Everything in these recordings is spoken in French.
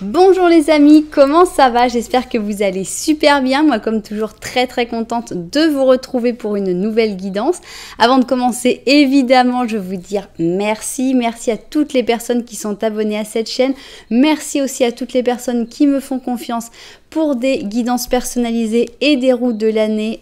Bonjour les amis, comment ça va? J'espère que vous allez super bien. Moi, comme toujours, très contente de vous retrouver pour une nouvelle guidance. Avant de commencer, évidemment, je veux vous dire merci. Merci à toutes les personnes qui sont abonnées à cette chaîne. Merci aussi à toutes les personnes qui me font confiance pour des guidances personnalisées et des routes de l'année.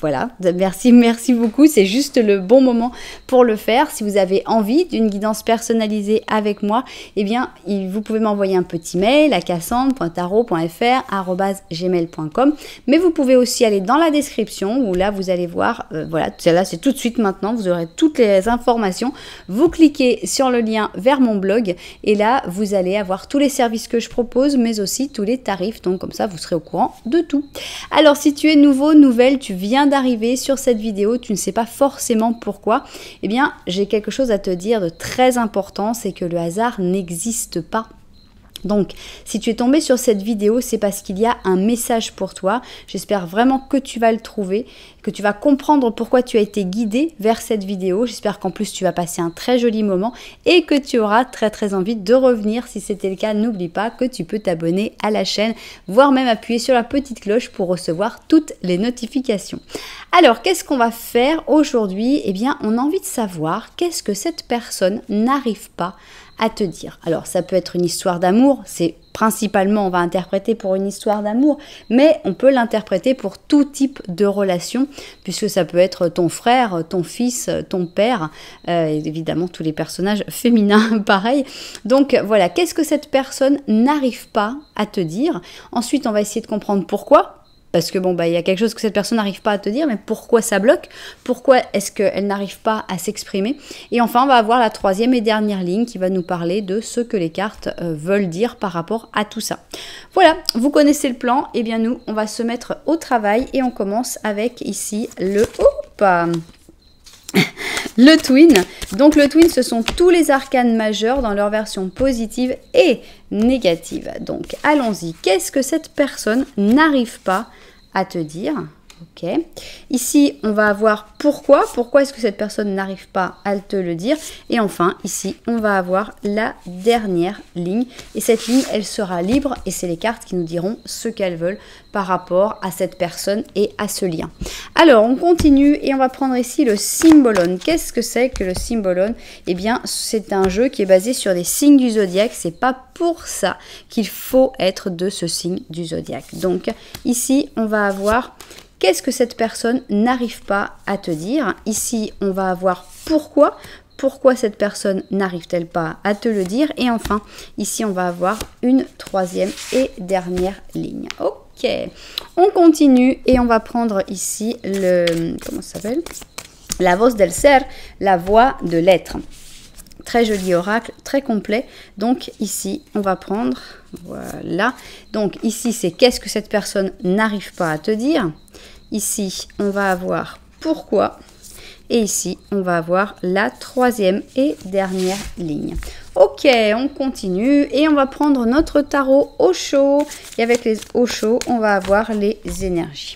Voilà, merci beaucoup. C'est juste le bon moment pour le faire. Si vous avez envie d'une guidance personnalisée avec moi, eh bien, vous pouvez m'envoyer un petit mail à cassandre.tarot.fr@gmail.com. Mais vous pouvez aussi aller dans la description où là, vous allez voir, voilà, là, c'est tout de suite maintenant. Vous aurez toutes les informations. Vous cliquez sur le lien vers mon blog et là, vous allez avoir tous les services que je propose, mais aussi tous les tarifs. Donc, comme ça, vous serez au courant de tout. Alors, si tu es nouveau, nouvelle, tu viens d'arriver sur cette vidéo, tu ne sais pas forcément pourquoi, eh bien, j'ai quelque chose à te dire de très important, c'est que le hasard n'existe pas. Donc, si tu es tombé sur cette vidéo, c'est parce qu'il y a un message pour toi. J'espère vraiment que tu vas le trouver, que tu vas comprendre pourquoi tu as été guidé vers cette vidéo. J'espère qu'en plus, tu vas passer un très joli moment et que tu auras très envie de revenir. Si c'était le cas, n'oublie pas que tu peux t'abonner à la chaîne, voire même appuyer sur la petite cloche pour recevoir toutes les notifications. Alors, qu'est-ce qu'on va faire aujourd'hui? Eh bien, on a envie de savoir qu'est-ce que cette personne n'arrive pas à te dire. Alors, ça peut être une histoire d'amour, c'est principalement, on va interpréter pour une histoire d'amour, mais on peut l'interpréter pour tout type de relation, puisque ça peut être ton frère, ton fils, ton père, et évidemment tous les personnages féminins, pareil. Donc voilà, qu'est-ce que cette personne n'arrive pas à te dire? Ensuite, on va essayer de comprendre pourquoi. Parce que bon, il y a quelque chose que cette personne n'arrive pas à te dire, mais pourquoi ça bloque? Pourquoi est-ce qu'elle n'arrive pas à s'exprimer? Et enfin, on va avoir la troisième et dernière ligne qui va nous parler de ce que les cartes veulent dire par rapport à tout ça. Voilà, vous connaissez le plan. Eh bien, nous, on va se mettre au travail et on commence avec ici le... le twin. Donc le twin, ce sont tous les arcanes majeurs dans leur version positive et négative. Donc allons-y. Qu'est-ce que cette personne n'arrive pas à te dire? Ok. Ici, on va avoir pourquoi. Pourquoi est-ce que cette personne n'arrive pas à te le dire? Et enfin, ici, on va avoir la dernière ligne. Et cette ligne, elle sera libre. Et c'est les cartes qui nous diront ce qu'elles veulent par rapport à cette personne et à ce lien. Alors, on continue et on va prendre ici le Symbolone. Qu'est-ce que c'est que le Symbolone? Eh bien, c'est un jeu qui est basé sur des signes du zodiaque. C'est pas pour ça qu'il faut être de ce signe du zodiaque. Donc, ici, on va avoir... Qu'est-ce que cette personne n'arrive pas à te dire? Ici, on va avoir pourquoi. Pourquoi cette personne n'arrive-t-elle pas à te le dire? Et enfin, ici, on va avoir une troisième et dernière ligne. Ok, on continue et on va prendre ici le... Comment ça s'appelle? La voz del ser, la voix de l'être. Très joli oracle, très complet. Donc ici, on va prendre... Voilà. Donc ici, c'est qu'est-ce que cette personne n'arrive pas à te dire? Ici, on va avoir pourquoi. Et ici, on va avoir la troisième et dernière ligne. Ok, on continue et on va prendre notre tarot Osho. Et avec les Osho, on va avoir les énergies.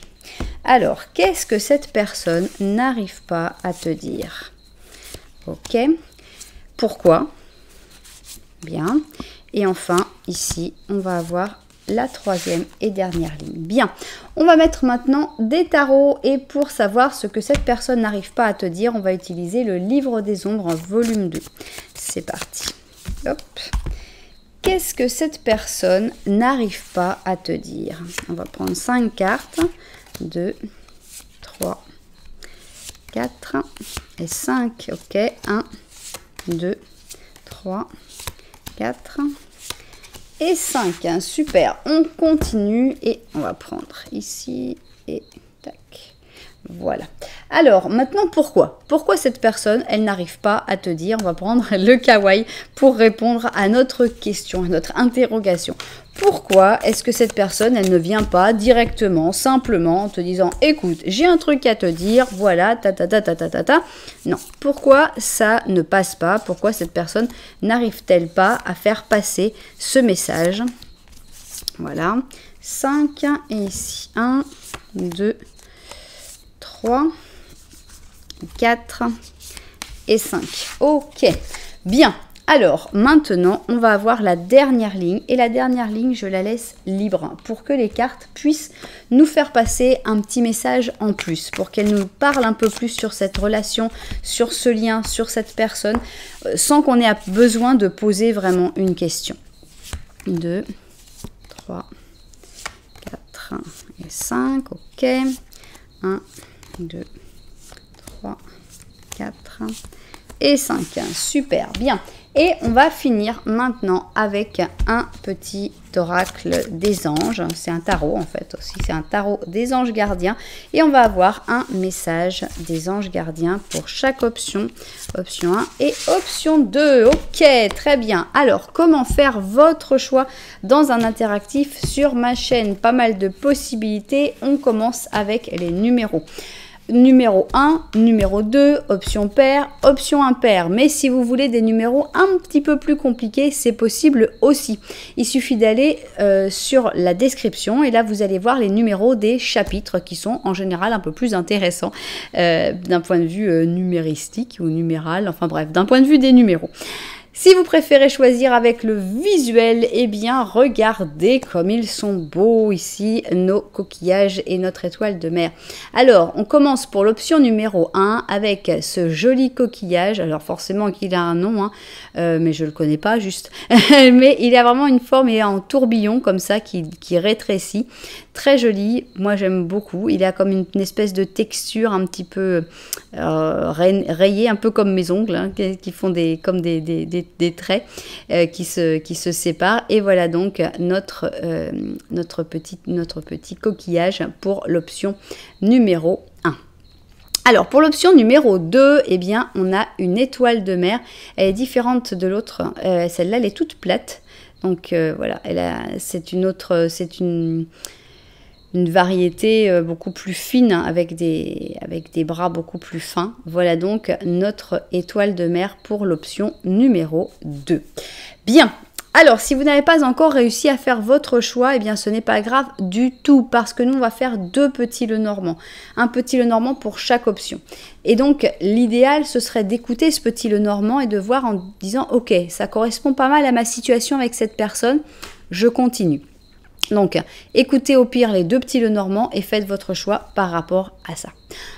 Alors, qu'est-ce que cette personne n'arrive pas à te dire? Ok. Pourquoi? Bien. Et enfin, ici, on va avoir la troisième et dernière ligne. Bien, on va mettre maintenant des tarots et pour savoir ce que cette personne n'arrive pas à te dire, on va utiliser le livre des ombres volume 2. C'est parti. Hop. Qu'est-ce que cette personne n'arrive pas à te dire? On va prendre 5 cartes. 2, 3, 4 et 5. Ok, 1, 2, 3, 4... et 5, hein, super, on continue et on va prendre ici et tac, voilà. Alors maintenant pourquoi cette personne elle n'arrive pas à te dire? On va prendre le kawaii pour répondre à notre question, à notre interrogation. Pourquoi est-ce que cette personne elle ne vient pas directement, simplement en te disant écoute j'ai un truc à te dire, voilà ta. Non, pourquoi ça ne passe pas? Pourquoi cette personne n'arrive-t-elle pas à faire passer ce message? Voilà, 5 et ici 1, 2, 3, 4 et 5. Ok, bien. Alors, maintenant, on va avoir la dernière ligne. Et la dernière ligne, je la laisse libre pour que les cartes puissent nous faire passer un petit message en plus, pour qu'elles nous parlent un peu plus sur cette relation, sur ce lien, sur cette personne, sans qu'on ait besoin de poser vraiment une question. 2, 3, 4 et 5, ok. 1, 2, 3, 4 et 5. Super, bien. Et on va finir maintenant avec un petit oracle des anges. C'est un tarot en fait aussi. C'est un tarot des anges gardiens. Et on va avoir un message des anges gardiens pour chaque option. Option 1 et option 2. Ok, très bien. Alors, comment faire votre choix dans un interactif sur ma chaîne? Pas mal de possibilités. On commence avec les numéros. Numéro 1, numéro 2, option paire, option impair. Mais si vous voulez des numéros un petit peu plus compliqués, c'est possible aussi. Il suffit d'aller sur la description et là vous allez voir les numéros des chapitres qui sont en général un peu plus intéressants d'un point de vue numéristique ou numéral, enfin bref, d'un point de vue des numéros. Si vous préférez choisir avec le visuel, eh bien regardez comme ils sont beaux ici, nos coquillages et notre étoile de mer. Alors, on commence pour l'option numéro 1 avec ce joli coquillage. Alors forcément qu'il a un nom, hein, mais je ne le connais pas juste. Mais il a vraiment une forme et en tourbillon comme ça qui rétrécit. Très joli, moi j'aime beaucoup. Il a comme une espèce de texture un petit peu rayée, un peu comme mes ongles, hein, qui font comme des traits qui se séparent. Et voilà donc notre petit coquillage pour l'option numéro 1. Alors, pour l'option numéro 2, eh bien, on a une étoile de mer. Elle est différente de l'autre. Celle-là, elle est toute plate. Donc, voilà, c'est une variété beaucoup plus fine avec des bras beaucoup plus fins. Voilà donc notre étoile de mer pour l'option numéro 2. Bien, alors si vous n'avez pas encore réussi à faire votre choix, eh bien ce n'est pas grave du tout parce que nous on va faire 2 petits Lenormand. Un petit Lenormand pour chaque option. Et donc l'idéal ce serait d'écouter ce petit Lenormand et de voir en disant ok, ça correspond pas mal à ma situation avec cette personne, je continue. Donc, écoutez au pire les 2 petits Lenormand et faites votre choix par rapport à ça.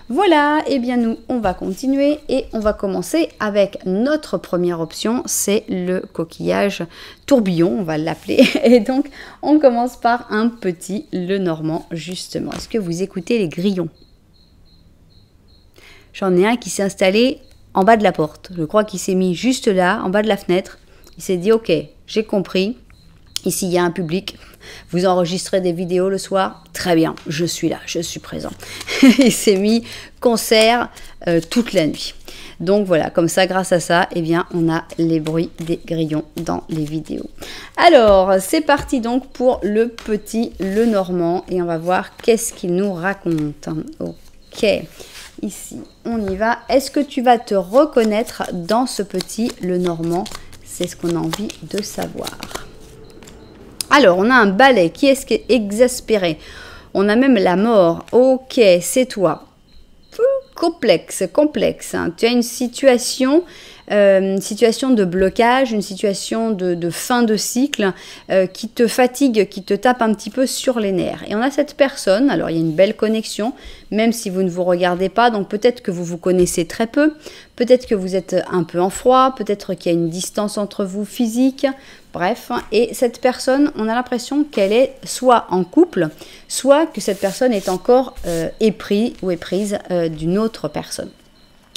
Voilà, et bien nous, on va continuer et on va commencer avec notre première option, c'est le coquillage tourbillon, on va l'appeler. Et donc, on commence par un petit Lenormand, justement. Est-ce que vous écoutez les grillons? J'en ai un qui s'est installé en bas de la porte. Je crois qu'il s'est mis juste là, en bas de la fenêtre. Il s'est dit, ok, j'ai compris. Ici, il y a un public. Vous enregistrez des vidéos le soir? Très bien, je suis là, je suis présent. Il s'est mis concert toute la nuit. Donc voilà, comme ça, grâce à ça, eh bien, on a les bruits des grillons dans les vidéos. Alors, c'est parti donc pour le petit Lenormand. Et on va voir qu'est-ce qu'il nous raconte. Ok, ici, on y va. Est-ce que tu vas te reconnaître dans ce petit Lenormand? C'est ce qu'on a envie de savoir. Alors, on a un balai. Qui est-ce qui est exaspéré? On a même la mort. Ok, c'est toi. Complexe. Hein. Tu as une situation de blocage, une situation de fin de cycle qui te fatigue, qui te tape un petit peu sur les nerfs. Et on a cette personne, alors il y a une belle connexion, même si vous ne vous regardez pas, donc peut-être que vous vous connaissez très peu, peut-être que vous êtes un peu en froid, peut-être qu'il y a une distance entre vous physique, bref. Et cette personne, on a l'impression qu'elle est soit en couple, soit que cette personne est encore éprise d'une autre personne.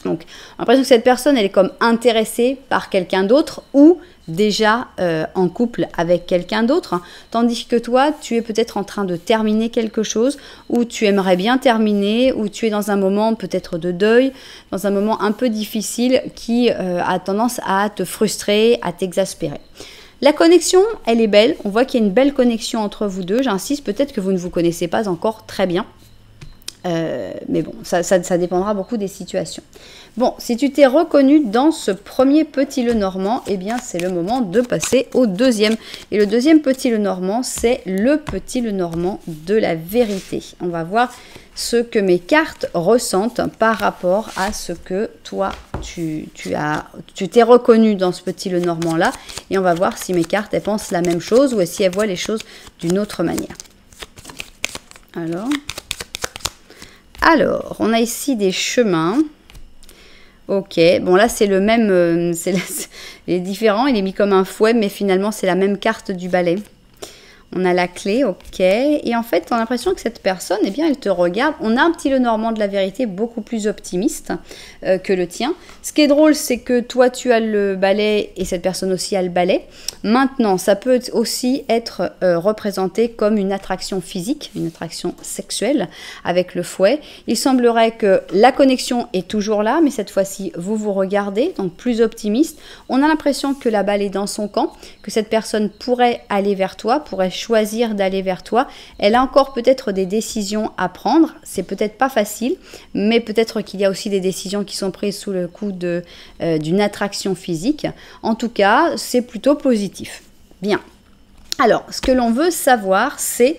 Donc, on a l'impression que cette personne, elle est comme intéressée par quelqu'un d'autre ou déjà en couple avec quelqu'un d'autre, hein, tandis que toi, tu es peut-être en train de terminer quelque chose ou tu aimerais bien terminer ou tu es dans un moment peut-être de deuil, dans un moment un peu difficile qui a tendance à te frustrer, à t'exaspérer. La connexion, elle est belle. On voit qu'il y a une belle connexion entre vous deux. J'insiste, peut-être que vous ne vous connaissez pas encore très bien. Mais bon, ça dépendra beaucoup des situations. Bon, si tu t'es reconnu dans ce premier petit Lenormand, eh bien, c'est le moment de passer au deuxième. Et le deuxième petit Lenormand, c'est le petit Lenormand de la vérité. On va voir ce que mes cartes ressentent par rapport à ce que toi, tu t'es reconnu dans ce petit Lenormand là, et on va voir si mes cartes elles pensent la même chose ou si elles voient les choses d'une autre manière. Alors, on a ici des chemins. Ok, bon là c'est le même, il est différent, il est mis comme un fouet, mais finalement c'est la même carte du balai. On a la clé, ok. Et en fait, on a l'impression que cette personne, eh bien, elle te regarde. On a un petit Lenormand de la vérité beaucoup plus optimiste que le tien. Ce qui est drôle, c'est que toi, tu as le balai et cette personne aussi a le balai. Maintenant, ça peut aussi être représenté comme une attraction physique, une attraction sexuelle avec le fouet. Il semblerait que la connexion est toujours là, mais cette fois-ci, vous vous regardez, donc plus optimiste. On a l'impression que la balle est dans son camp, que cette personne pourrait aller vers toi, pourrait choisir d'aller vers toi. Elle a encore peut-être des décisions à prendre. C'est peut-être pas facile, mais peut-être qu'il y a aussi des décisions qui sont prises sous le coup d'une attraction physique. En tout cas, c'est plutôt positif. Bien. Alors, ce que l'on veut savoir, c'est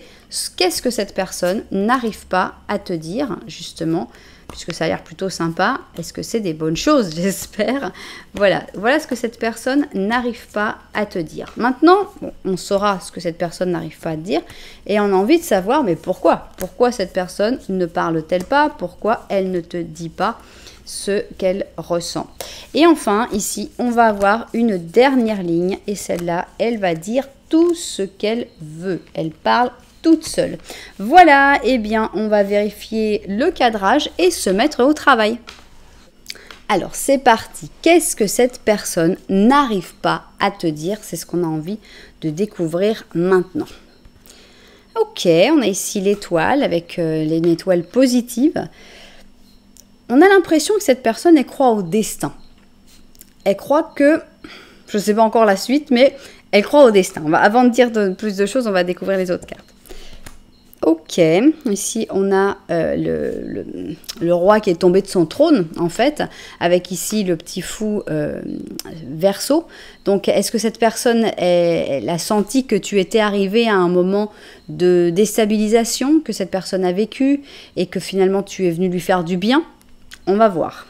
qu'est-ce que cette personne n'arrive pas à te dire, justement, puisque ça a l'air plutôt sympa. Est-ce que c'est des bonnes choses, j'espère. Voilà ce que cette personne n'arrive pas à te dire. Maintenant, bon, on saura ce que cette personne n'arrive pas à te dire, et on a envie de savoir, mais pourquoi? Pourquoi cette personne ne parle-t-elle pas? Pourquoi elle ne te dit pas ce qu'elle ressent? Et enfin, ici, on va avoir une dernière ligne, et celle-là, elle va dire tout ce qu'elle veut. Elle parle toute seule. Voilà, eh bien, on va vérifier le cadrage et se mettre au travail. Alors, c'est parti. Qu'est-ce que cette personne n'arrive pas à te dire? C'est ce qu'on a envie de découvrir maintenant. Ok, on a ici l'étoile avec une étoile positive. On a l'impression que cette personne, elle croit au destin. Elle croit que, je ne sais pas encore la suite, mais elle croit au destin. Avant de dire plus de choses, on va découvrir les autres cartes. Ok, ici on a le roi qui est tombé de son trône en fait, avec ici le petit fou Verseau. Donc est-ce que cette personne, elle a senti que tu étais arrivé à un moment de déstabilisation, que cette personne a vécu et que finalement tu es venu lui faire du bien? On va voir.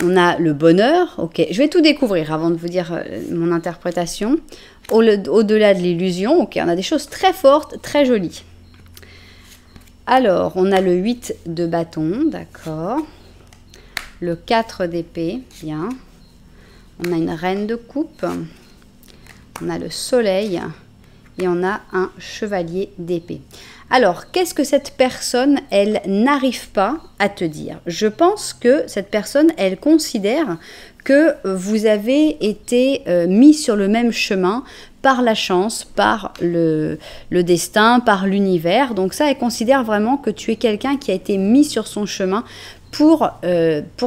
On a le bonheur, ok, je vais tout découvrir avant de vous dire mon interprétation. Au-delà de l'illusion, ok, on a des choses très fortes, très jolies. Alors, on a le 8 de bâton, d'accord. Le 4 d'épée, bien. On a une reine de coupe. On a le soleil. Et on a un chevalier d'épée. Alors, qu'est-ce que cette personne, elle n'arrive pas à te dire? Je pense que cette personne, elle considère que vous avez été mis sur le même chemin par la chance, par le destin, par l'univers. Donc ça, elle considère vraiment que tu es quelqu'un qui a été mis sur son chemin pour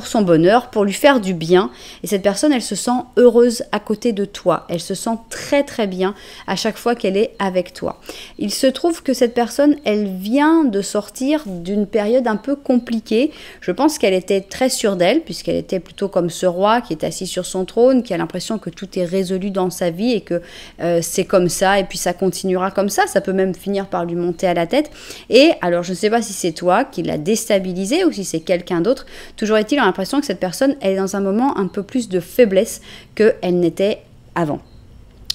son bonheur, pour lui faire du bien. Et cette personne, elle se sent heureuse à côté de toi. Elle se sent très très bien à chaque fois qu'elle est avec toi. Il se trouve que cette personne, elle vient de sortir d'une période un peu compliquée. Je pense qu'elle était très sûre d'elle, puisqu'elle était plutôt comme ce roi qui est assis sur son trône, qui a l'impression que tout est résolu dans sa vie et que c'est comme ça, et puis ça continuera comme ça. Ça peut même finir par lui monter à la tête. Et alors, je ne sais pas si c'est toi qui l'as déstabilisé ou si c'est quelqu'un d'autre. Toujours est-il, on a l'impression que cette personne elle est dans un moment un peu plus de faiblesse qu'elle n'était avant.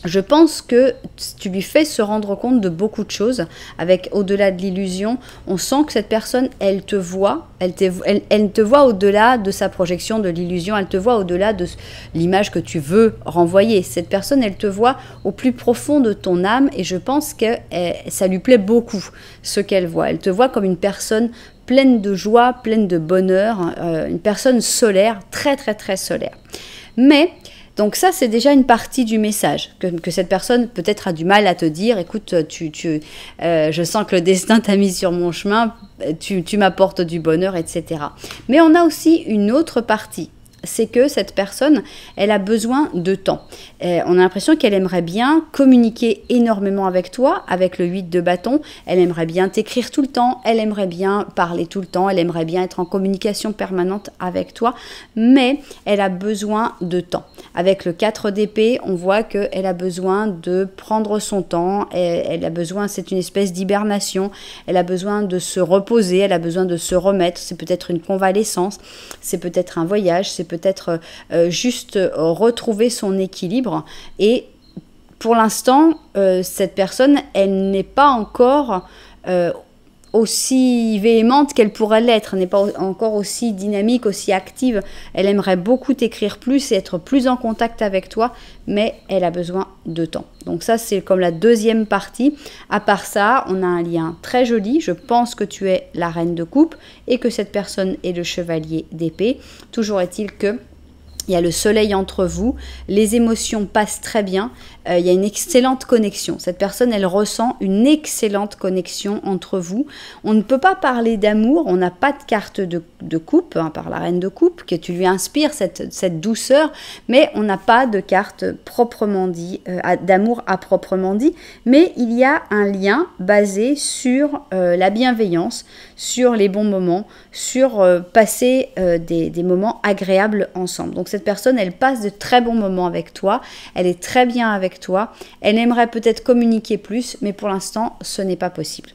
Je pense que tu lui fais se rendre compte de beaucoup de choses. Avec au-delà de l'illusion, on sent que cette personne, elle te voit, elle te voit au-delà de sa projection de l'illusion, elle te voit au-delà de l'image que tu veux renvoyer. Cette personne, elle te voit au plus profond de ton âme et je pense que ça lui plaît beaucoup ce qu'elle voit. Elle te voit comme une personne pleine de joie, pleine de bonheur, une personne solaire, très très très solaire. Mais, donc ça c'est déjà une partie du message, que cette personne peut-être a du mal à te dire, écoute, je sens que le destin t'a mis sur mon chemin, tu m'apportes du bonheur, etc. Mais on a aussi une autre partie. c'est que cette personne, elle a besoin de temps. On a l'impression qu'elle aimerait bien communiquer énormément avec toi, avec le 8 de bâton. Elle aimerait bien t'écrire tout le temps, elle aimerait bien parler tout le temps, elle aimerait bien être en communication permanente avec toi, mais elle a besoin de temps. Avec le 4 d'épée, on voit qu'elle a besoin de prendre son temps, elle a besoin, c'est une espèce d'hibernation, elle a besoin de se reposer, elle a besoin de se remettre, c'est peut-être une convalescence, c'est peut-être un voyage, c'est peut-être juste retrouver son équilibre. Et pour l'instant, cette personne, elle n'est pas encore aussi véhémente qu'elle pourrait l'être, n'est pas encore aussi dynamique, aussi active. Elle aimerait beaucoup t'écrire plus et être plus en contact avec toi, mais elle a besoin de temps. Donc ça, c'est comme la deuxième partie. À part ça, on a un lien très joli. Je pense que tu es la reine de coupe et que cette personne est le chevalier d'épée. Toujours est-il que il y a le soleil entre vous, les émotions passent très bien, il y a une excellente connexion. Cette personne, elle ressent une excellente connexion entre vous. On ne peut pas parler d'amour, on n'a pas de carte de coupe, hein, par la reine de coupe, que tu lui inspires cette douceur, mais on n'a pas de carte proprement dit, d'amour à proprement dit, mais il y a un lien basé sur la bienveillance, sur les bons moments, sur passer des moments agréables ensemble. Donc cette personne, elle passe de très bons moments avec toi, elle est très bien avec toi, elle aimerait peut-être communiquer plus, mais pour l'instant, ce n'est pas possible.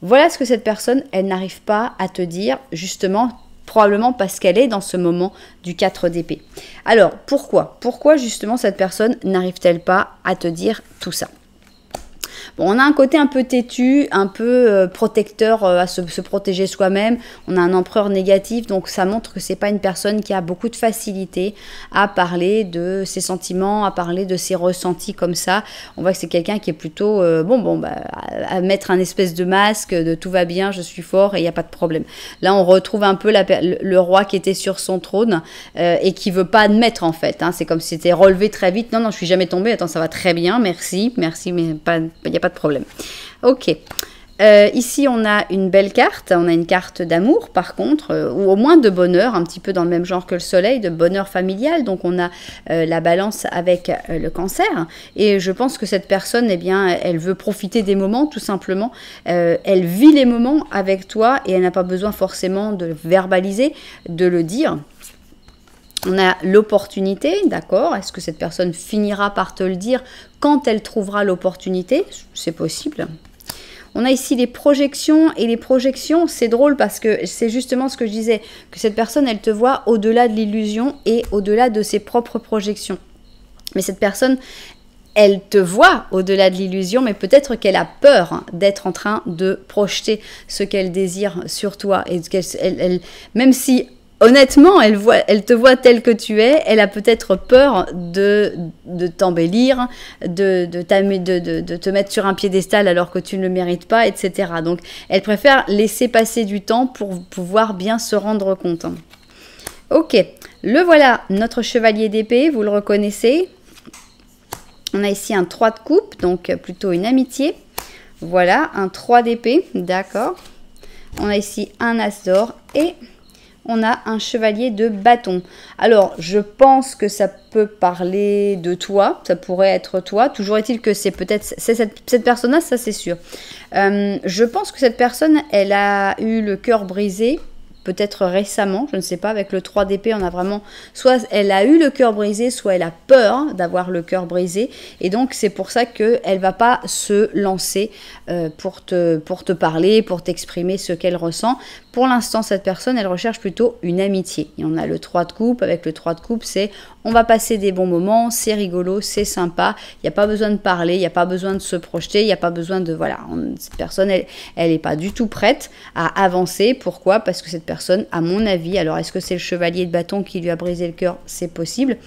Voilà ce que cette personne, elle n'arrive pas à te dire, justement, probablement parce qu'elle est dans ce moment du 4 d'épée. Alors, pourquoi? Pourquoi justement cette personne n'arrive-t-elle pas à te dire tout ça? Bon, on a un côté un peu têtu, un peu protecteur à se protéger soi-même. On a un empereur négatif, donc ça montre que c'est pas une personne qui a beaucoup de facilité à parler de ses sentiments, à parler de ses ressentis comme ça. On voit que c'est quelqu'un qui est plutôt à mettre un espèce de masque, de tout va bien, je suis fort et il n'y a pas de problème. Là, on retrouve un peu le roi qui était sur son trône et qui veut pas admettre en fait. Hein. C'est comme si c'était relevé très vite. Non, je suis jamais tombée. Attends, ça va très bien, merci, mais il n'y a pas de problème. Ok. Ici, on a une belle carte. On a une carte d'amour, par contre, ou au moins de bonheur, un petit peu dans le même genre que le soleil, de bonheur familial. Donc, on a la balance avec le cancer. Et je pense que cette personne, eh bien, elle veut profiter des moments, tout simplement. Elle vit les moments avec toi et elle n'a pas besoin forcément de verbaliser, de le dire. On a l'opportunité, d'accord? Est-ce que cette personne finira par te le dire quand elle trouvera l'opportunité? C'est possible. On a ici les projections, et les projections, c'est drôle parce que c'est justement ce que je disais, que cette personne, elle te voit au-delà de l'illusion et au-delà de ses propres projections. Mais cette personne, elle te voit au-delà de l'illusion, mais peut-être qu'elle a peur d'être en train de projeter ce qu'elle désire sur toi. Et même si... honnêtement, elle te voit tel que tu es, elle a peut-être peur de t'embellir, de te mettre sur un piédestal alors que tu ne le mérites pas, etc. Donc, elle préfère laisser passer du temps pour pouvoir bien se rendre compte. Ok, le voilà, notre chevalier d'épée, vous le reconnaissez. On a ici un 3 de coupe, donc plutôt une amitié. Voilà, un 3 d'épée, d'accord. On a ici un as d'or et... on a un chevalier de bâton. Alors, je pense que ça peut parler de toi, ça pourrait être toi. Toujours est-il que c'est peut-être cette personne-là, ça c'est sûr. Je pense que cette personne, elle a eu le cœur brisé, peut-être récemment, je ne sais pas, avec le 3 d'épée, on a vraiment, soit elle a eu le cœur brisé, soit elle a peur d'avoir le cœur brisé, et donc c'est pour ça qu'elle ne va pas se lancer pour te parler, pour t'exprimer ce qu'elle ressent. Pour l'instant, cette personne, elle recherche plutôt une amitié. Et on a le 3 de coupe, avec le 3 de coupe, c'est on va passer des bons moments, c'est rigolo, c'est sympa, il n'y a pas besoin de parler, il n'y a pas besoin de se projeter, il n'y a pas besoin de... Voilà, cette personne, elle n'est pas du tout prête à avancer. Pourquoi? Parce que cette personne, à mon avis, alors est-ce que c'est le chevalier de bâton qui lui a brisé le cœur? C'est possible.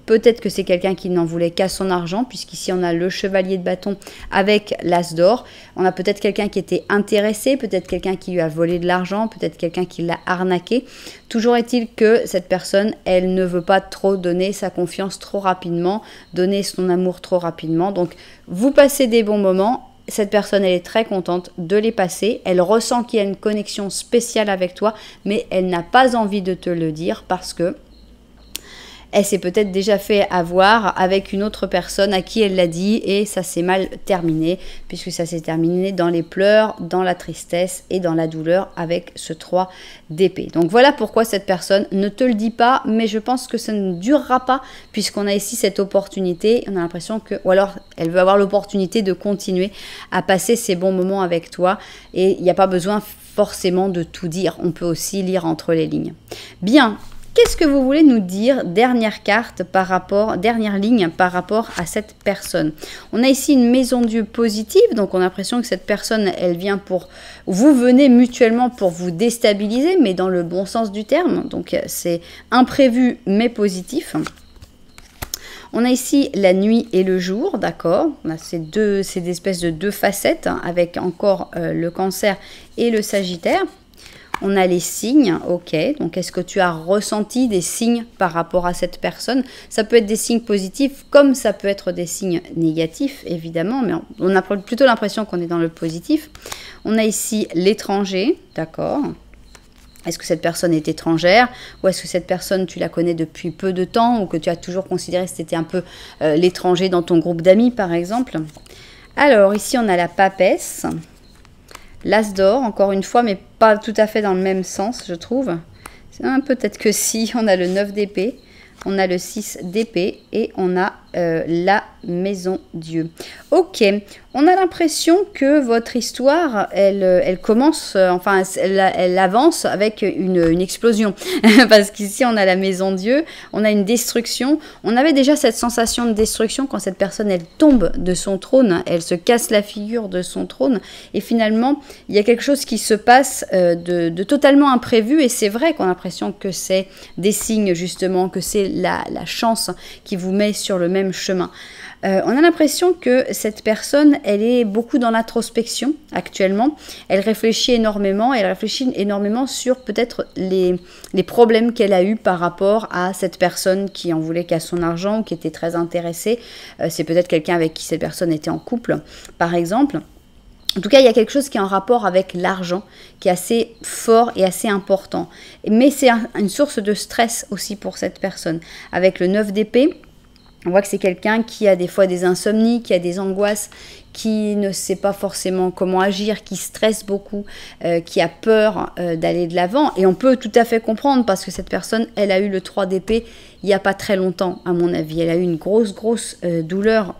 Peut-être que c'est quelqu'un qui n'en voulait qu'à son argent, puisqu'ici on a le chevalier de bâton avec l'as d'or. On a peut-être quelqu'un qui était intéressé, peut-être quelqu'un qui lui a volé de l'argent, peut-être quelqu'un qui l'a arnaqué. Toujours est-il que cette personne, elle ne veut pas trop donner sa confiance trop rapidement, donner son amour trop rapidement. Donc, vous passez des bons moments. Cette personne, elle est très contente de les passer. Elle ressent qu'il y a une connexion spéciale avec toi, mais elle n'a pas envie de te le dire parce que elle s'est peut-être déjà fait avoir avec une autre personne à qui elle l'a dit et ça s'est mal terminé, puisque ça s'est terminé dans les pleurs, dans la tristesse et dans la douleur avec ce 3 d'épée. Donc voilà pourquoi cette personne ne te le dit pas, mais je pense que ça ne durera pas, puisqu'on a ici cette opportunité, on a l'impression que, ou alors elle veut avoir l'opportunité de continuer à passer ces bons moments avec toi, et il n'y a pas besoin forcément de tout dire, on peut aussi lire entre les lignes. Bien, qu'est-ce que vous voulez nous dire, dernière carte dernière ligne par rapport à cette personne? On a ici une maison Dieu positive, donc on a l'impression que cette personne, elle vient vous venez mutuellement pour vous déstabiliser, mais dans le bon sens du terme, donc c'est imprévu mais positif. On a ici la nuit et le jour, d'accord. On a ces espèces de deux facettes, hein, avec encore le cancer et le sagittaire. On a les signes, ok. Donc, est-ce que tu as ressenti des signes par rapport à cette personne? Ça peut être des signes positifs, comme ça peut être des signes négatifs, évidemment. Mais on a plutôt l'impression qu'on est dans le positif. On a ici l'étranger, d'accord. Est-ce que cette personne est étrangère ou est-ce que cette personne, tu la connais depuis peu de temps ou que tu as toujours considéré que c'était un peu l'étranger dans ton groupe d'amis, par exemple? Alors, ici, on a la papesse, l'as d'or, encore une fois, mais pas tout à fait dans le même sens, je trouve. Peut-être que si, on a le 9 d'épée, on a le 6 d'épée et on a la maison Dieu. Ok, on a l'impression que votre histoire, elle commence, enfin, elle avance avec une explosion. Parce qu'ici, on a la maison Dieu, on a une destruction. On avait déjà cette sensation de destruction quand cette personne, elle tombe de son trône, elle se casse la figure de son trône. Et finalement, il y a quelque chose qui se passe de totalement imprévu. Et c'est vrai qu'on a l'impression que c'est des signes, justement, que c'est la chance qui vous met sur le même chemin. On a l'impression que cette personne, elle est beaucoup dans l'introspection actuellement. Elle réfléchit énormément sur peut-être les problèmes qu'elle a eus par rapport à cette personne qui en voulait qu'à son argent ou qui était très intéressée. C'est peut-être quelqu'un avec qui cette personne était en couple, par exemple. En tout cas, il y a quelque chose qui est en rapport avec l'argent, qui est assez fort et assez important. Mais c'est une source de stress aussi pour cette personne. Avec le 9 d'épée, on voit que c'est quelqu'un qui a des fois des insomnies, qui a des angoisses, qui ne sait pas forcément comment agir, qui stresse beaucoup, qui a peur d'aller de l'avant. Et on peut tout à fait comprendre parce que cette personne, elle a eu le 3 d'épée il n'y a pas très longtemps, à mon avis. Elle a eu une grosse douleur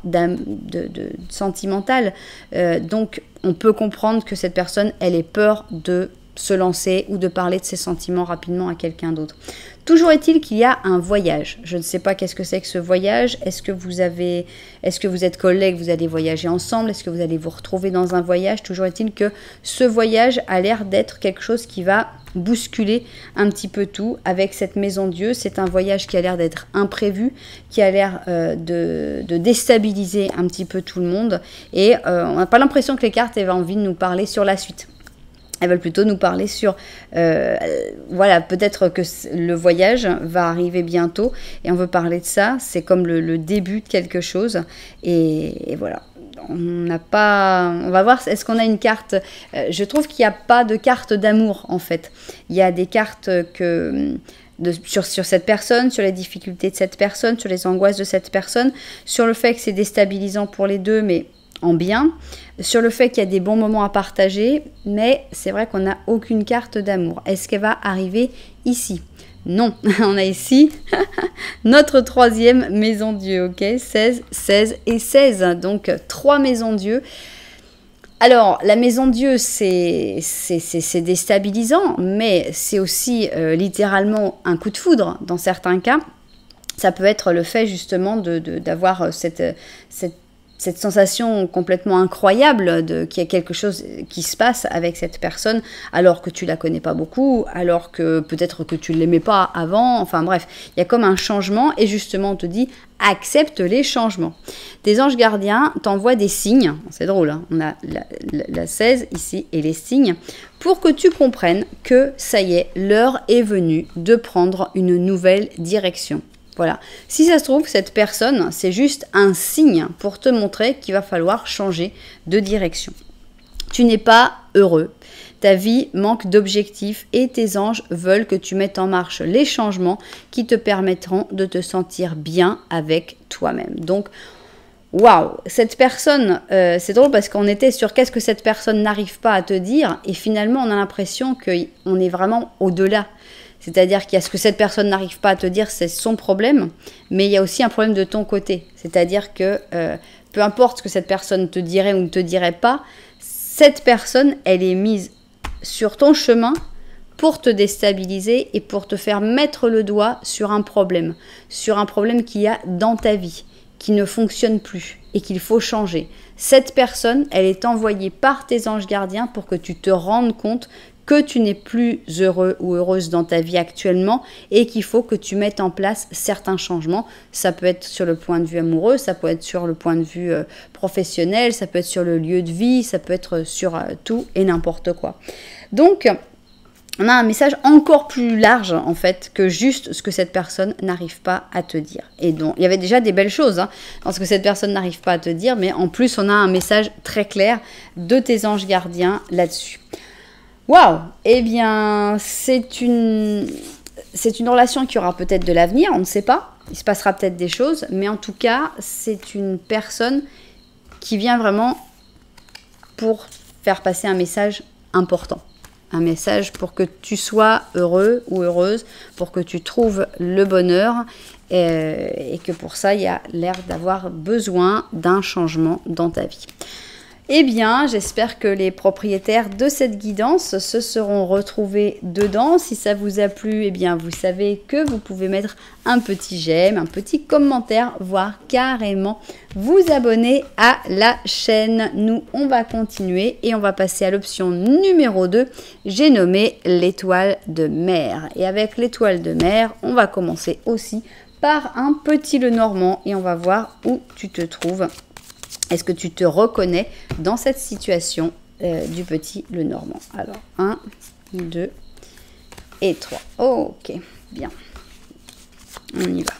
sentimentale. Donc, on peut comprendre que cette personne, elle ait peur de se lancer ou de parler de ses sentiments rapidement à quelqu'un d'autre. Toujours est-il qu'il y a un voyage. Je ne sais pas qu'est-ce que c'est que ce voyage. Est-ce que vous êtes collègues, vous allez voyager ensemble? Est-ce que vous allez vous retrouver dans un voyage? Toujours est-il que ce voyage a l'air d'être quelque chose qui va bousculer un petit peu tout avec cette maison Dieu. C'est un voyage qui a l'air d'être imprévu, qui a l'air de déstabiliser un petit peu tout le monde. Et on n'a pas l'impression que les cartes aient envie de nous parler sur la suite. Elles veulent plutôt nous parler sur, voilà, peut-être que le voyage va arriver bientôt et on veut parler de ça. C'est comme le début de quelque chose et voilà. On va voir, est-ce qu'on a une carte? Je trouve qu'il n'y a pas de carte d'amour en fait. Il y a des cartes sur cette personne, sur les difficultés de cette personne, sur les angoisses de cette personne, sur le fait que c'est déstabilisant pour les deux, mais en bien, sur le fait qu'il y a des bons moments à partager, mais c'est vrai qu'on n'a aucune carte d'amour. Est-ce qu'elle va arriver ici? Non, on a ici notre troisième maison Dieu, ok? 16, 16 et 16, donc 3 maisons Dieu. Alors, la maison Dieu, c'est déstabilisant, mais c'est aussi littéralement un coup de foudre dans certains cas. Ça peut être le fait justement d'avoir cette sensation complètement incroyable qu'il y a quelque chose qui se passe avec cette personne alors que tu la connais pas beaucoup, alors que peut-être que tu l'aimais pas avant, enfin bref, il y a comme un changement et justement on te dit accepte les changements. Tes anges gardiens t'envoient des signes, c'est drôle, hein, on a la 16 ici et les signes, pour que tu comprennes que ça y est, l'heure est venue de prendre une nouvelle direction. Voilà. Si ça se trouve, cette personne, c'est juste un signe pour te montrer qu'il va falloir changer de direction. Tu n'es pas heureux. Ta vie manque d'objectifs et tes anges veulent que tu mettes en marche les changements qui te permettront de te sentir bien avec toi-même. Donc, waouh, cette personne, c'est drôle parce qu'on était sur qu'est-ce que cette personne n'arrive pas à te dire et finalement on a l'impression qu'on est vraiment au-delà. C'est-à-dire qu'il y a ce que cette personne n'arrive pas à te dire, c'est son problème, mais il y a aussi un problème de ton côté. C'est-à-dire que peu importe ce que cette personne te dirait ou ne te dirait pas, cette personne, elle est mise sur ton chemin pour te déstabiliser et pour te faire mettre le doigt sur un problème qu'il y a dans ta vie, qui ne fonctionne plus et qu'il faut changer. Cette personne, elle est envoyée par tes anges gardiens pour que tu te rendes compte que tu n'es plus heureux ou heureuse dans ta vie actuellement et qu'il faut que tu mettes en place certains changements. Ça peut être sur le point de vue amoureux, ça peut être sur le point de vue professionnel, ça peut être sur le lieu de vie, ça peut être sur tout et n'importe quoi. Donc, on a un message encore plus large en fait que juste ce que cette personne n'arrive pas à te dire. Et donc, il y avait déjà des belles choses dans ce que cette personne n'arrive pas à te dire, mais en plus on a un message très clair de tes anges gardiens là-dessus. Waouh! Eh bien, c'est une relation qui aura peut-être de l'avenir, on ne sait pas. Il se passera peut-être des choses, mais en tout cas, c'est une personne qui vient vraiment pour faire passer un message important. Un message pour que tu sois heureux ou heureuse, pour que tu trouves le bonheur et que pour ça, il y a l'air d'avoir besoin d'un changement dans ta vie. Eh bien, j'espère que les propriétaires de cette guidance se seront retrouvés dedans. Si ça vous a plu, eh bien, vous savez que vous pouvez mettre un petit j'aime, un petit commentaire, voire carrément vous abonner à la chaîne. Nous, on va continuer et on va passer à l'option numéro 2. J'ai nommé l'étoile de mer. Et avec l'étoile de mer, on va commencer aussi par un petit Lenormand et on va voir où tu te trouves. Est-ce que tu te reconnais dans cette situation du petit Lenormand? Alors, 1, 2 et 3. Ok, bien. On y va.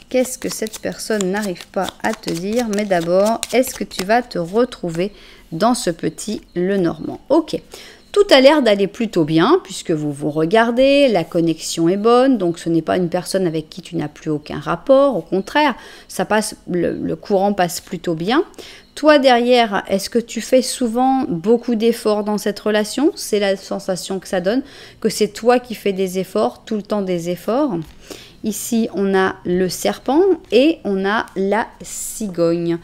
Qu'est-ce que cette personne n'arrive pas à te dire? Mais d'abord, est-ce que tu vas te retrouver dans ce petit Lenormand? Ok. Tout a l'air d'aller plutôt bien puisque vous vous regardez, la connexion est bonne, donc ce n'est pas une personne avec qui tu n'as plus aucun rapport, au contraire, ça passe, le courant passe plutôt bien. Toi derrière, est-ce que tu fais souvent beaucoup d'efforts dans cette relation? C'est la sensation que ça donne, que c'est toi qui fais des efforts, tout le temps des efforts. Ici, on a le serpent et on a la cigogne.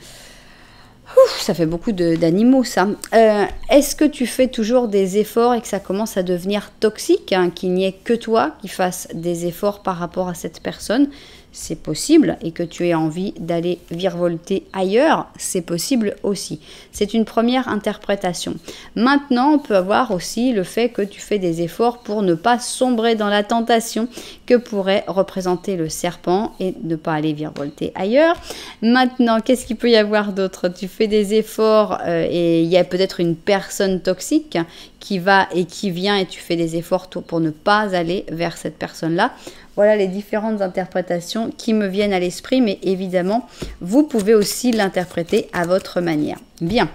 Ouf, ça fait beaucoup d'animaux, ça. Est-ce que tu fais toujours des efforts et que ça commence à devenir toxique, qu'il n'y ait que toi qui fasses des efforts par rapport à cette personne? C'est possible. Et que tu aies envie d'aller virevolter ailleurs, c'est possible aussi. C'est une première interprétation. Maintenant, on peut avoir aussi le fait que tu fais des efforts pour ne pas sombrer dans la tentation que pourrait représenter le serpent et ne pas aller virevolter ailleurs. Maintenant, qu'est-ce qu'il peut y avoir d'autre? Tu fais des efforts et il y a peut-être une personne toxique qui va et qui vient et tu fais des efforts pour ne pas aller vers cette personne-là. Voilà les différentes interprétations qui me viennent à l'esprit, mais évidemment, vous pouvez aussi l'interpréter à votre manière. Bien,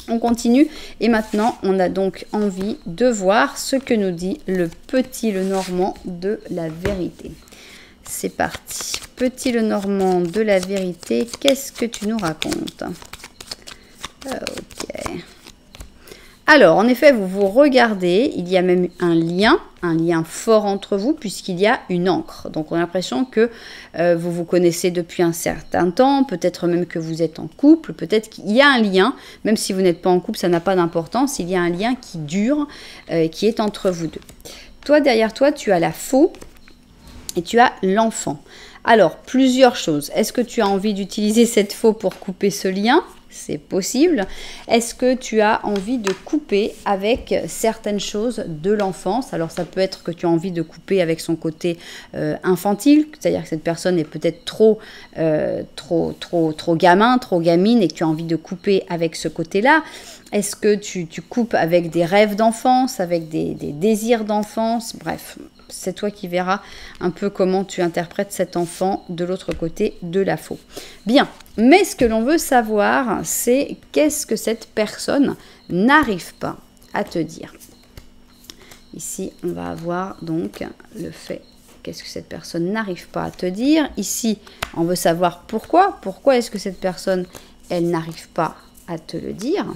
on continue et maintenant, on a donc envie de voir ce que nous dit le petit Lenormand de la vérité. C'est parti. Petit Lenormand de la vérité, qu'est-ce que tu nous racontes? Ok. Alors, en effet, vous vous regardez, il y a même un lien fort entre vous puisqu'il y a une ancre. Donc, on a l'impression que vous vous connaissez depuis un certain temps, peut-être même que vous êtes en couple, peut-être qu'il y a un lien, même si vous n'êtes pas en couple, ça n'a pas d'importance, il y a un lien qui dure, qui est entre vous deux. Toi, derrière toi, tu as la faux et tu as l'enfant. Alors, plusieurs choses. Est-ce que tu as envie d'utiliser cette faux pour couper ce lien ? C'est possible. Est-ce que tu as envie de couper avec certaines choses de l'enfance? Alors ça peut être que tu as envie de couper avec son côté infantile, c'est-à-dire que cette personne est peut-être trop gamin, trop gamine et que tu as envie de couper avec ce côté-là. Est-ce que tu coupes avec des rêves d'enfance, avec des désirs d'enfance? Bref, c'est toi qui verras un peu comment tu interprètes cet enfant de l'autre côté de la faux. Bien, mais ce que l'on veut savoir, c'est qu'est-ce que cette personne n'arrive pas à te dire. Ici, on va avoir donc le fait, qu'est-ce que cette personne n'arrive pas à te dire. Ici, on veut savoir pourquoi. Pourquoi est-ce que cette personne, elle n'arrive pas à te le dire?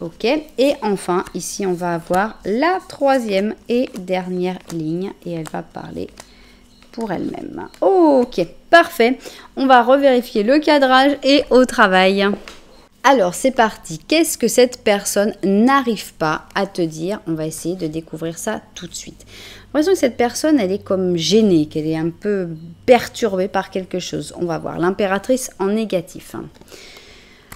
Ok, et enfin, ici, on va avoir la troisième et dernière ligne et elle va parler pour elle-même. Ok, parfait. On va revérifier le cadrage et au travail. Alors, c'est parti. Qu'est-ce que cette personne n'arrive pas à te dire? On va essayer de découvrir ça tout de suite. J'ai l'impression que cette personne, elle est comme gênée, qu'elle est un peu perturbée par quelque chose. On va voir l'impératrice en négatif.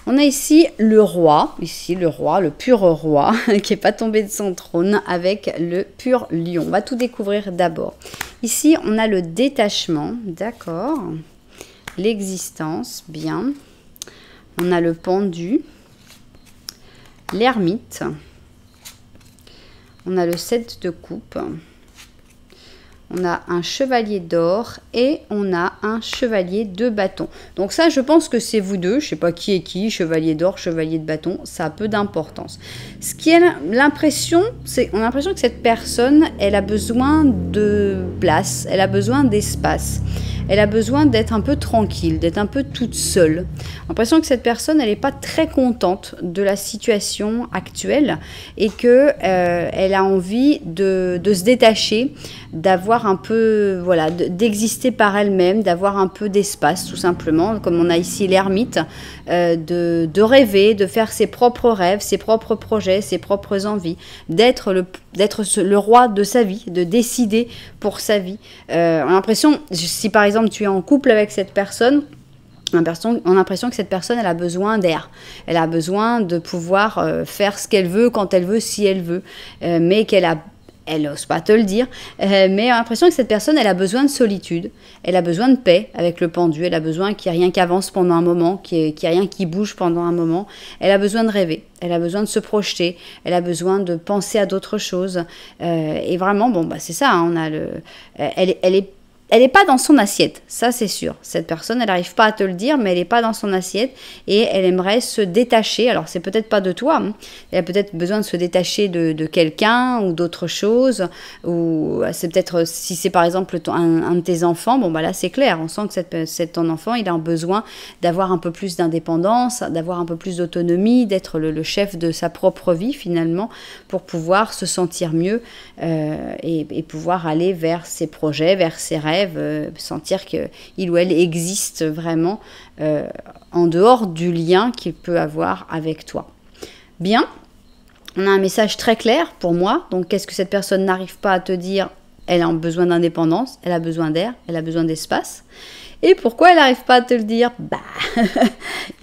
On a ici, le roi, le pur roi, qui n'est pas tombé de son trône, avec le pur lion. On va tout découvrir d'abord. Ici, on a le détachement, d'accord. L'existence, bien. On a le pendu, l'ermite. On a le 7 de coupe. On a un chevalier d'or et on a un chevalier de bâton. Donc ça, je pense que c'est vous deux. Je ne sais pas qui est qui, chevalier d'or, chevalier de bâton. Ça a peu d'importance. Ce qui est l'impression, c'est on a l'impression que cette personne, elle a besoin de place, elle a besoin d'espace. Elle a besoin d'être un peu tranquille, d'être un peu toute seule. L'impression que cette personne, elle n'est pas très contente de la situation actuelle et que elle a envie de se détacher, d'avoir un peu, voilà, d'exister par elle-même, d'avoir un peu d'espace, tout simplement, comme on a ici l'ermite, de rêver, de faire ses propres rêves, ses propres projets, ses propres envies, d'être le roi de sa vie, de décider pour sa vie. On a l'impression, si par exemple tu es en couple avec cette personne, on a l'impression que cette personne, elle a besoin d'air. Elle a besoin de pouvoir faire ce qu'elle veut, quand elle veut, si elle veut, mais elle n'ose pas te le dire, mais on a l'impression que cette personne, elle a besoin de solitude, elle a besoin de paix avec le pendu, elle a besoin qu'il n'y ait rien qui avance pendant un moment, qu'il n'y ait rien qui bouge pendant un moment, elle a besoin de rêver, elle a besoin de se projeter, elle a besoin de penser à d'autres choses, et vraiment, bon, bah, c'est ça, hein, elle est pas dans son assiette, ça c'est sûr. Cette personne, elle n'arrive pas à te le dire, mais elle n'est pas dans son assiette et elle aimerait se détacher. Alors, c'est peut-être pas de toi, hein. Elle a peut-être besoin de se détacher de quelqu'un ou d'autre chose. Ou c'est peut-être, si c'est par exemple un de tes enfants, bon, bah là c'est clair. On sent que ton enfant, il a besoin d'avoir un peu plus d'indépendance, d'avoir un peu plus d'autonomie, d'être le chef de sa propre vie finalement, pour pouvoir se sentir mieux et pouvoir aller vers ses projets, vers ses rêves. Sentir qu'il ou elle existe vraiment en dehors du lien qu'il peut avoir avec toi. Bien, on a un message très clair pour moi. Donc, qu'est-ce que cette personne n'arrive pas à te dire? Elle a besoin d'indépendance, elle a besoin d'air, elle a besoin d'espace. Et pourquoi elle n'arrive pas à te le dire? Bah, il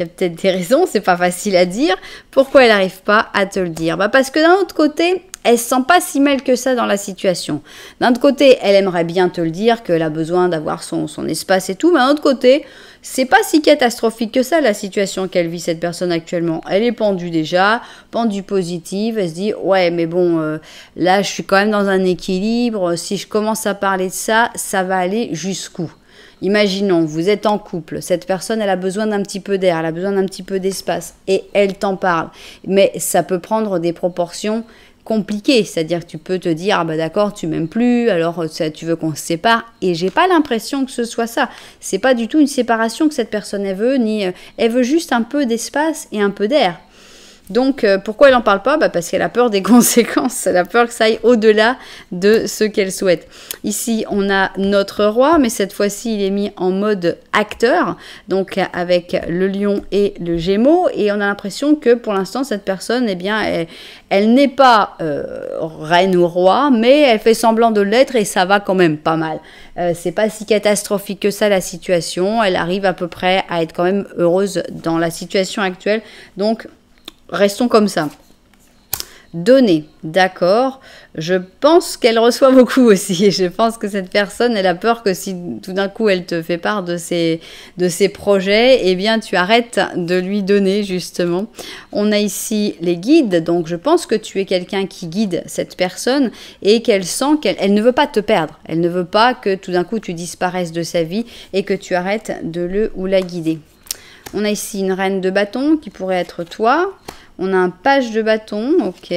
y a peut-être des raisons, c'est pas facile à dire. Pourquoi elle n'arrive pas à te le dire? Bah, parce que d'un autre côté, elle se sent pas si mal que ça dans la situation. D'un autre côté, elle aimerait bien te le dire, qu'elle a besoin d'avoir son espace et tout, mais d'un autre côté, c'est pas si catastrophique que ça la situation qu'elle vit cette personne actuellement. Elle est pendue déjà, pendue positive, elle se dit ouais mais bon là je suis quand même dans un équilibre, si je commence à parler de ça, ça va aller jusqu'où? Imaginons, vous êtes en couple, cette personne, elle a besoin d'un petit peu d'air, elle a besoin d'un petit peu d'espace, et elle t'en parle. Mais ça peut prendre des proportions compliquées, c'est-à-dire que tu peux te dire, ah bah d'accord, tu m'aimes plus, alors tu veux qu'on se sépare, et j'ai pas l'impression que ce soit ça. C'est pas du tout une séparation que cette personne elle veut, elle veut juste un peu d'espace et un peu d'air. Donc, pourquoi elle n'en parle pas? Bah, parce qu'elle a peur des conséquences, elle a peur que ça aille au-delà de ce qu'elle souhaite. Ici, on a notre roi, mais cette fois-ci, il est mis en mode acteur, donc avec le lion et le gémeau, et on a l'impression que pour l'instant, cette personne, eh bien, elle n'est pas reine ou roi, mais elle fait semblant de l'être et ça va quand même pas mal. C'est pas si catastrophique que ça la situation, elle arrive à peu près à être quand même heureuse dans la situation actuelle, donc restons comme ça. donner, d'accord. Je pense qu'elle reçoit beaucoup aussi. Je pense que cette personne, elle a peur que si tout d'un coup elle te fait part de ses projets, eh bien tu arrêtes de lui donner justement. On a ici les guides, donc je pense que tu es quelqu'un qui guide cette personne et qu'elle sent qu'elle ne veut pas te perdre. Elle ne veut pas que tout d'un coup tu disparaisses de sa vie et que tu arrêtes de le ou la guider. On a ici une reine de bâton qui pourrait être toi. On a un page de bâton, ok.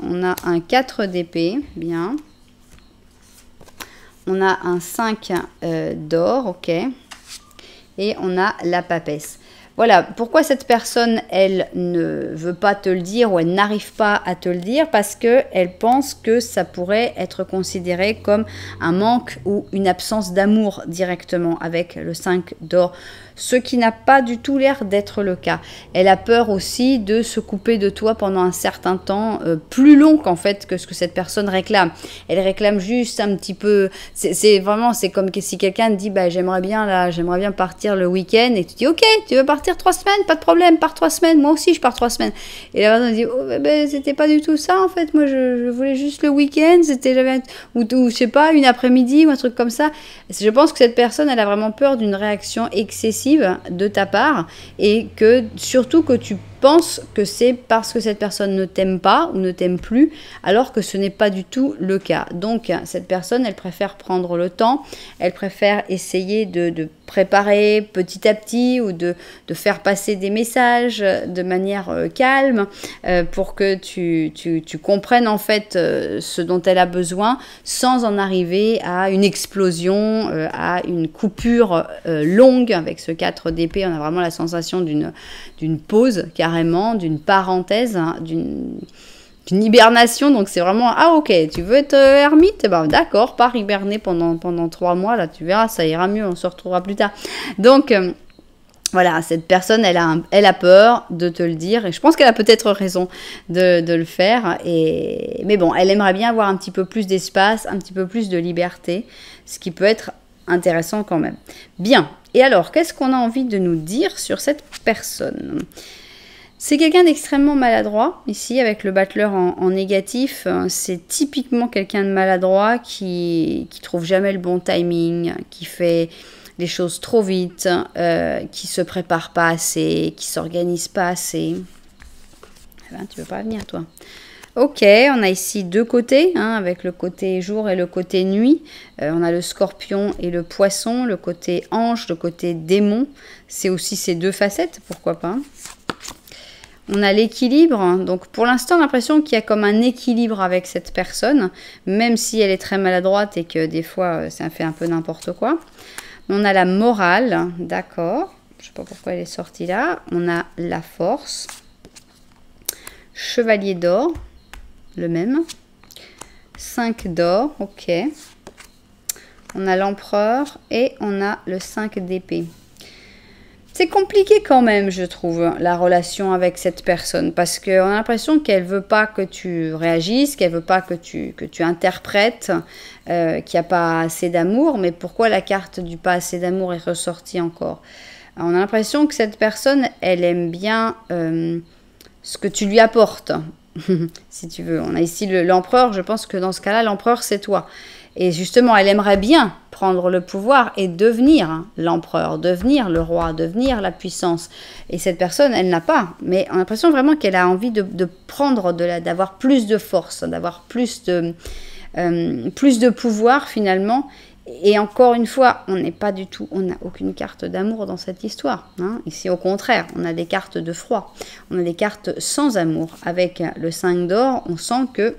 On a un 4 d'épée, bien. On a un 5 d'or, ok. Et on a la papesse. Voilà, pourquoi cette personne, elle ne veut pas te le dire ou elle n'arrive pas à te le dire, parce qu'elle pense que ça pourrait être considéré comme un manque ou une absence d'amour directement avec le 5 d'or, ce qui n'a pas du tout l'air d'être le cas. Elle a peur aussi de se couper de toi pendant un certain temps, plus long qu'en fait que ce que cette personne réclame. Elle réclame juste un petit peu, c'est vraiment, c'est comme si quelqu'un te dit, bah, j'aimerais bien partir le week-end, et tu dis, ok, tu veux partir 3 semaines, pas de problème, pars 3 semaines, moi aussi je pars 3 semaines. Et la personne dit, oh, ben, c'était pas du tout ça en fait, moi je voulais juste le week-end, ou je sais pas, une après-midi ou un truc comme ça. Je pense que cette personne, elle a vraiment peur d'une réaction excessive de ta part et que surtout que tu penses que c'est parce que cette personne ne t'aime pas ou ne t'aime plus, alors que ce n'est pas du tout le cas. Donc cette personne, elle préfère prendre le temps, elle préfère essayer de préparer petit à petit ou de faire passer des messages de manière calme pour que tu comprennes en fait ce dont elle a besoin sans en arriver à une explosion, à une coupure longue. Avec ce 4 d'épée, on a vraiment la sensation d'une pause carrément, d'une parenthèse, hein, d'une hibernation. Donc c'est vraiment, ah ok, tu veux être ermite, ben, d'accord, pars hiberner pendant 3 mois, là tu verras, ça ira mieux, on se retrouvera plus tard. Donc voilà, cette personne, elle a peur de te le dire, et je pense qu'elle a peut-être raison de le faire, mais bon, elle aimerait bien avoir un petit peu plus d'espace, un petit peu plus de liberté, ce qui peut être intéressant quand même. Bien, et alors, qu'est-ce qu'on a envie de nous dire sur cette personne ? C'est quelqu'un d'extrêmement maladroit, ici, avec le battleur en négatif. C'est typiquement quelqu'un de maladroit qui trouve jamais le bon timing, qui fait les choses trop vite, qui se prépare pas assez, qui s'organise pas assez. Eh ben, tu veux pas venir, toi. Ok, on a ici 2 côtés, hein, avec le côté jour et le côté nuit. On a le scorpion et le poisson, le côté ange, le côté démon. C'est aussi ces 2 facettes, pourquoi pas. On a l'équilibre, donc pour l'instant, l'impression qu'il y a comme un équilibre avec cette personne, même si elle est très maladroite et que des fois, ça fait un peu n'importe quoi. On a la morale, d'accord, je ne sais pas pourquoi elle est sortie là. On a la force, chevalier d'or, le même, 5 d'or, ok. On a l'empereur et on a le 5 d'épée. C'est compliqué quand même, je trouve, la relation avec cette personne, parce qu'on a l'impression qu'elle veut pas que tu réagisses, qu'elle veut pas que tu interprètes, qu'il n'y a pas assez d'amour. Mais pourquoi la carte du pas assez d'amour est ressortie encore? On a l'impression que cette personne, elle aime bien ce que tu lui apportes, si tu veux. On a ici l'empereur, je pense que dans ce cas-là, l'empereur, c'est toi. Et justement, elle aimerait bien prendre le pouvoir et devenir l'empereur, devenir le roi, devenir la puissance. Et cette personne, elle n'a pas. Mais on a l'impression vraiment qu'elle a envie de prendre, d'avoir plus de force, d'avoir plus de pouvoir finalement. Et encore une fois, on n'a aucune carte d'amour dans cette histoire. Hein. Ici, au contraire, on a des cartes de froid. On a des cartes sans amour. Avec le 5 d'or, on sent que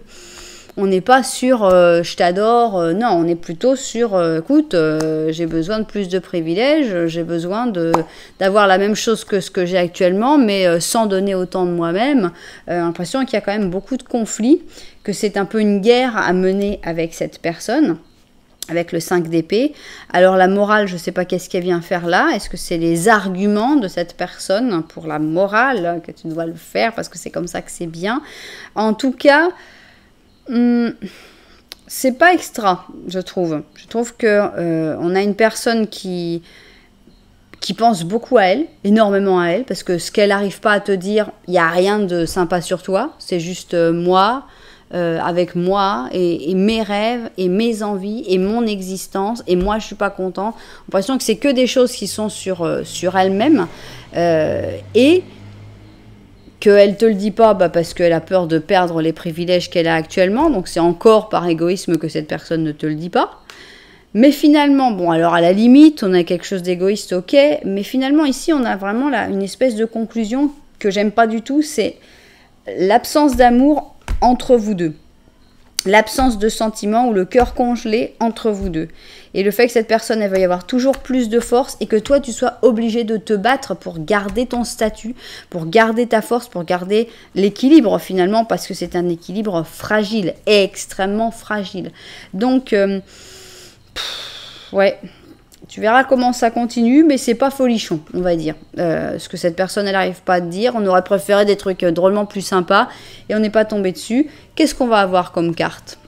on n'est pas sur je t'adore, non, on est plutôt sur écoute, j'ai besoin de plus de privilèges, j'ai besoin d'avoir la même chose que ce que j'ai actuellement, mais sans donner autant de moi-même. L'impression qu'il y a quand même beaucoup de conflits, que c'est un peu une guerre à mener avec cette personne, avec le 5 d'épée. Alors la morale, je ne sais pas qu'est-ce qu'elle vient faire là. Est-ce que c'est les arguments de cette personne pour la morale que tu dois le faire parce que c'est comme ça que c'est bien? En tout cas, c'est pas extra, je trouve. Je trouve que on a une personne qui qui pense beaucoup à elle, énormément à elle, parce que ce qu'elle n'arrive pas à te dire, il n'y a rien de sympa sur toi, c'est juste moi, avec moi, et mes rêves, et mes envies, et mon existence, et moi je suis pas content. J'ai l'impression que c'est que des choses qui sont sur elle-même, et qu'elle te le dit pas parce qu'elle a peur de perdre les privilèges qu'elle a actuellement, donc c'est encore par égoïsme que cette personne ne te le dit pas. Mais finalement, bon, alors à la limite, on a quelque chose d'égoïste, ok, mais finalement ici, on a vraiment là une espèce de conclusion que j'aime pas du tout, c'est l'absence d'amour entre vous deux. L'absence de sentiments ou le cœur congelé entre vous deux. Et le fait que cette personne, elle va y avoir toujours plus de force et que toi, tu sois obligé de te battre pour garder ton statut, pour garder ta force, pour garder l'équilibre finalement, parce que c'est un équilibre fragile, extrêmement fragile. Donc, ouais, tu verras comment ça continue, mais c'est pas folichon, on va dire. Ce que cette personne, elle n'arrive pas à te dire. On aurait préféré des trucs drôlement plus sympas et on n'est pas tombé dessus. Qu'est-ce qu'on va avoir comme carte?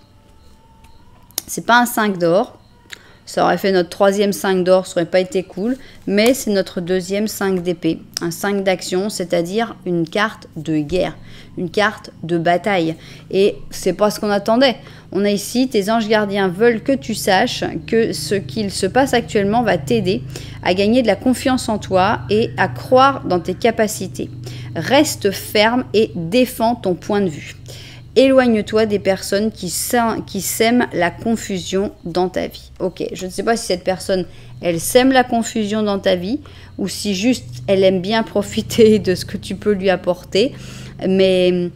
C'est pas un 5 d'or. Ça aurait fait notre troisième 5 d'or, ça aurait pas été cool. Mais c'est notre deuxième 5 d'épée. Un 5 d'action, c'est-à-dire une carte de guerre. Une carte de bataille. Et c'est pas ce qu'on attendait. On a ici, tes anges gardiens veulent que tu saches que ce qu'il se passe actuellement va t'aider à gagner de la confiance en toi et à croire dans tes capacités. Reste ferme et défends ton point de vue. Éloigne-toi des personnes qui sèment la confusion dans ta vie. Ok, je ne sais pas si cette personne, elle sème la confusion dans ta vie ou si juste elle aime bien profiter de ce que tu peux lui apporter. Mais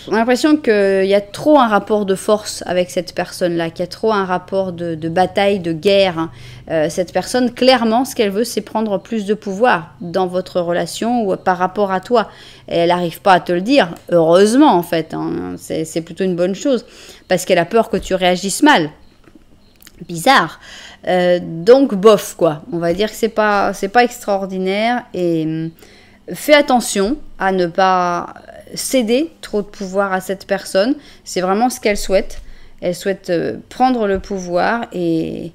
on a l'impression qu'il y a trop un rapport de force avec cette personne-là, qu'il y a trop un rapport de bataille, de guerre. Cette personne, clairement, ce qu'elle veut, c'est prendre plus de pouvoir dans votre relation ou par rapport à toi. Et elle n'arrive pas à te le dire, heureusement en fait, hein. C'est plutôt une bonne chose, parce qu'elle a peur que tu réagisses mal. Bizarre. Donc bof, quoi. On va dire que c'est pas extraordinaire et fais attention à ne pas céder trop de pouvoir à cette personne. C'est vraiment ce qu'elle souhaite. Elle souhaite prendre le pouvoir et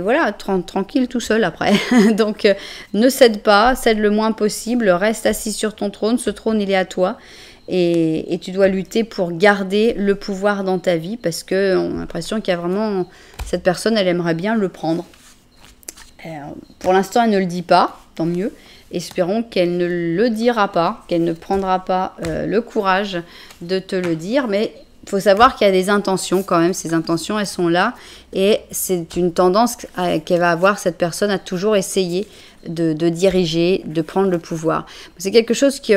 voilà, tranquille tout seul après. Donc ne cède pas, cède le moins possible, reste assis sur ton trône. Ce trône, il est à toi. Et tu dois lutter pour garder le pouvoir dans ta vie parce qu'on a l'impression qu'il y a vraiment... Cette personne, elle aimerait bien le prendre. Pour l'instant, elle ne le dit pas, tant mieux. Espérons qu'elle ne le dira pas, qu'elle ne prendra pas le courage de te le dire. Mais il faut savoir qu'il y a des intentions quand même. Ces intentions, elles sont là. Et c'est une tendance qu'elle va avoir, cette personne, à toujours essayer de diriger, de prendre le pouvoir. C'est quelque chose qui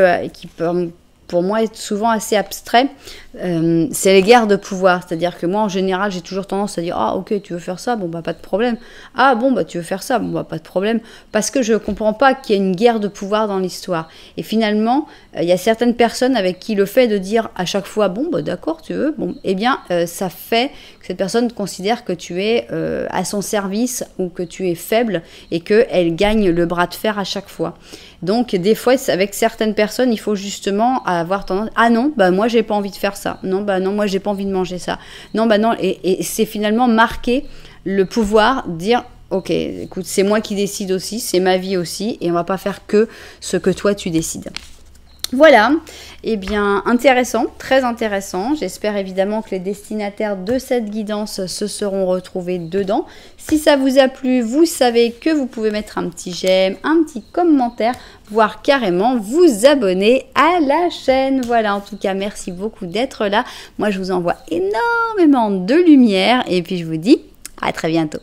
peut... pour moi, est souvent assez abstrait, c'est les guerres de pouvoir. C'est-à-dire que moi, en général, j'ai toujours tendance à dire « Ah, ok, tu veux faire ça? Bon, bah, pas de problème. Ah, bon, bah, tu veux faire ça? Bon, bah, pas de problème. » Parce que je ne comprends pas qu'il y ait une guerre de pouvoir dans l'histoire. Et finalement, il y a certaines personnes avec qui le fait de dire à chaque fois « Bon, bah, d'accord, tu veux. » Bon, eh bien, ça fait que cette personne considère que tu es à son service ou que tu es faible et qu'elle gagne le bras de fer à chaque fois. Donc, des fois, avec certaines personnes, il faut justement avoir tendance... Ah non, bah moi, j'ai pas envie de faire ça. Non, bah non, moi, j'ai pas envie de manger ça. Non, bah non. Et c'est finalement marquer le pouvoir, dire... Ok, écoute, c'est moi qui décide aussi, c'est ma vie aussi, et on va pas faire que ce que toi, tu décides. Voilà, eh bien intéressant, très intéressant. J'espère évidemment que les destinataires de cette guidance se seront retrouvés dedans. Si ça vous a plu, vous savez que vous pouvez mettre un petit j'aime, un petit commentaire, voire carrément vous abonner à la chaîne. Voilà, en tout cas, merci beaucoup d'être là. Moi, je vous envoie énormément de lumière et puis je vous dis à très bientôt.